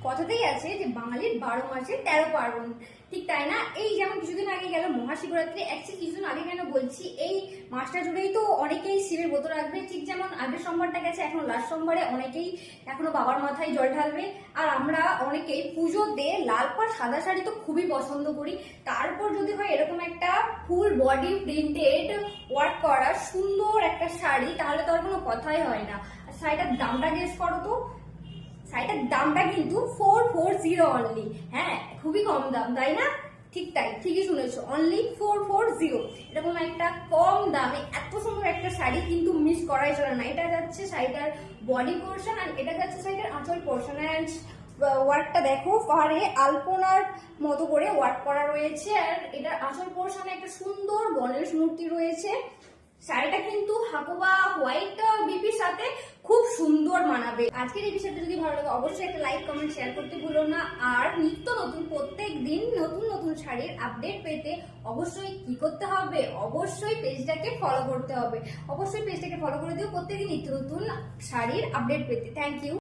কথাতেই আছে যে বাঙালির 12 মাসে 13 পার্বণ, ঠিক তাই না? এই যেমন কিছুদিন আগে গেল মহাশিবরাত্রি, অ্যাকচুয়ালি কিছুদিন আগে কেন বলছি, এই মাসটা জুড়েই তো অনেকেই শিবের ব্রত রাখবে। ঠিক যেমন আগের সোমবারটা গেছে, এখন লাস্ট সোমবারে অনেকেই এখনো বাবার মাথায় জল ঢালবে। আর আমরা অনেকেই পুজোতে লাল পাড় সাদা শাড়ি তো খুবই পছন্দ করি, তারপর যদি হয় এরকম একটা ফুল বডি প্রিন্টেড ওয়ার্ক করা সুন্দর একটা শাড়ি, তাহলে তো আর কোনো কথাই হয় না। আর শাড়িটার দামটা গেস করো তো, শাড়িটার দামটা কিন্তু 440 অনলি। হ্যাঁ, খুবই কম দাম, তাই না? ঠিক তাই, ঠিকই শুনেছো, অনলি 440। এরকম একটা কম দামে এত সুন্দর একটা শাড়ি কিন্তু মিস করাই চলে না। এটা যাচ্ছে শাড়িটার বডি পোর্শন, আর এটা যাচ্ছে শাড়িটার আঁচল পোর্শন। অ্যান্ড ওয়ার্কটা দেখো, পাহাড়ে আলপনার মতো করে ওয়ার্ক করা রয়েছে। আর এটার আঁচল পোর্শনে একটা সুন্দর গণেশ মূর্তি রয়েছে। শাড়িটা কিন্তু হাকোবা হোয়াইট বিপির সাথে খুব সুন্দর মানাবে। আজকের এই বিষয়টা যদি ভালো লাগে অবশ্যই একটা লাইক কমেন্ট শেয়ার করতে ভুলো না। আর নিত্য নতুন প্রত্যেক দিন নতুন নতুন শাড়ির আপডেট পেতে অবশ্যই কি করতে হবে, অবশ্যই পেজটাকে ফলো করতে হবে। অবশ্যই পেজটাকে ফলো করে দিও প্রত্যেকদিন নিত্য নতুন শাড়ির আপডেট পেতে। Thank you.